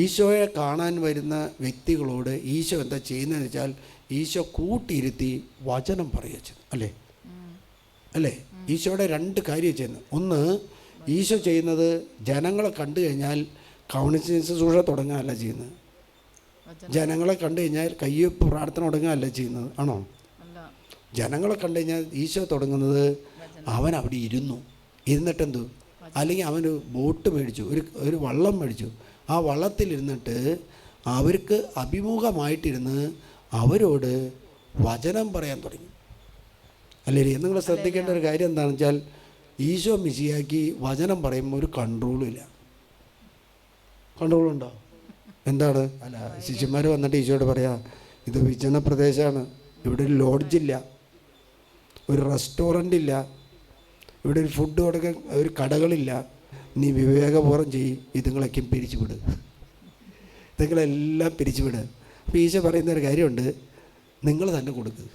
ഈശോയെ കാണാൻ വരുന്ന വ്യക്തികളോട് ഈശോ എന്താ ചെയ്യുന്നതെന്ന് വെച്ചാൽ ഈശോ കൂട്ടിയിരുത്തി വചനം പറയുക ചെയ്യുന്നു. അല്ലേ? ഈശോയുടെ രണ്ട് കാര്യം ചെയ്യുന്നത്. ഒന്ന്, ഈശോ ചെയ്യുന്നത് ജനങ്ങളെ കണ്ടു കഴിഞ്ഞാൽ കൗൺസിലിംഗ് ശുശ്രൂഷ തുടങ്ങുകയല്ല ചെയ്യുന്നത്. ജനങ്ങളെ കണ്ടു കഴിഞ്ഞാൽ കയ്യൊപ്പ് പ്രാർത്ഥന തുടങ്ങുകയല്ല ചെയ്യുന്നത്. ആണോ? ജനങ്ങളെ കണ്ടു കഴിഞ്ഞാൽ ഈശോ തുടങ്ങുന്നത് അവൻ അവിടെ ഇരുന്നിട്ടെന്തു, അല്ലെങ്കിൽ അവനൊരു ബോട്ട് മേടിച്ചു, ഒരു വള്ളം മേടിച്ചു. ആ വള്ളത്തിലിരുന്നിട്ട് അവർക്ക് അഭിമുഖമായിട്ടിരുന്ന് അവരോട് വചനം പറയാൻ തുടങ്ങി. അല്ലേ? നിങ്ങൾ ശ്രദ്ധിക്കേണ്ട ഒരു കാര്യം എന്താണെന്ന് വെച്ചാൽ ഈശോ മിശിഹായ്ക്ക് വചനം പറയുമ്പോൾ ഒരു കൺട്രോളുമില്ല. കൺട്രോളുണ്ടോ? എന്താണ്? അല്ല, ശിഷ്യന്മാർ വന്നിട്ട് ഈശോയോട് പറയാ, ഇത് വിജന പ്രദേശമാണ്, ഇവിടെ ഒരു ലോഡ്ജില്ല, ഒരു റെസ്റ്റോറൻ്റ് ഇല്ല, ഇവിടെ ഒരു ഫുഡ് കൊടുക്കാൻ ഒരു കടകളില്ല, നീ വിവേകപൂർവ്വം ചെയ്യും, ഇതുങ്ങളൊക്കെ പിരിച്ചുവിട്, ഇതുങ്ങളെല്ലാം പിരിച്ചുവിട്. അപ്പോൾ ഈശോ പറയുന്നൊരു കാര്യമുണ്ട്, നിങ്ങൾ തന്നെ കൊടുക്കുക.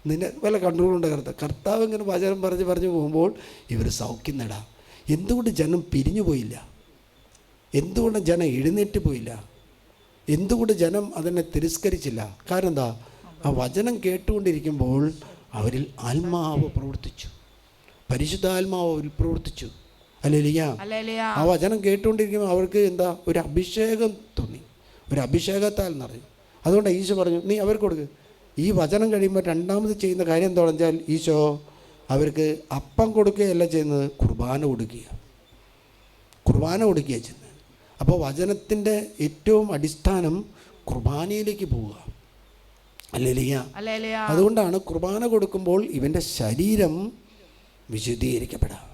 നിന്നെ വല്ല കൺട്രോളുണ്ട് കർത്താവ് ഇങ്ങനെ വചനം പറഞ്ഞു പോകുമ്പോൾ ഇവർ സൗഖ്യം നേടാം. എന്തുകൊണ്ട് ജനം പിരിഞ്ഞു പോയില്ല? എന്തുകൊണ്ട് ജനം എഴുന്നേറ്റ് പോയില്ല? എന്തുകൊണ്ട് ജനം അതിനെ തിരസ്കരിച്ചില്ല? കാരണം എന്താ? ആ വചനം കേട്ടുകൊണ്ടിരിക്കുമ്പോൾ അവരിൽ ആത്മാവ് പ്രവർത്തിച്ചു, പരിശുദ്ധാത്മാവ് അവരിൽ പ്രവർത്തിച്ചു. ഹല്ലേലൂയ. ആ വചനം കേട്ടുകൊണ്ടിരിക്കുമ്പോൾ അവർക്ക് എന്താ? ഒരു അഭിഷേകം തോന്നി, ഒരു അഭിഷേകത്താൽ നിറഞ്ഞു. അതുകൊണ്ട് ഈശോ പറഞ്ഞു, നീ അവർക്ക് കൊടുക്കുക. ഈ വചനം കഴിയുമ്പോൾ രണ്ടാമത് ചെയ്യുന്ന കാര്യം എന്താണെന്ന് വെച്ചാൽ ഈശോ അവർക്ക് അപ്പം കൊടുക്കുകയല്ല ചെയ്യുന്നത്, കുർബാന കൊടുക്കുകയാണ് ചെയ്യുന്നത്. അപ്പോൾ വചനത്തിൻ്റെ ഏറ്റവും അടിസ്ഥാനം കുർബാനയിലേക്ക് പോവുക. ഹല്ലേലൂയ. അതുകൊണ്ടാണ് കുർബാന കൊടുക്കുമ്പോൾ ഇവൻ്റെ ശരീരം വിശുദ്ധീകരിക്കപ്പെടാം.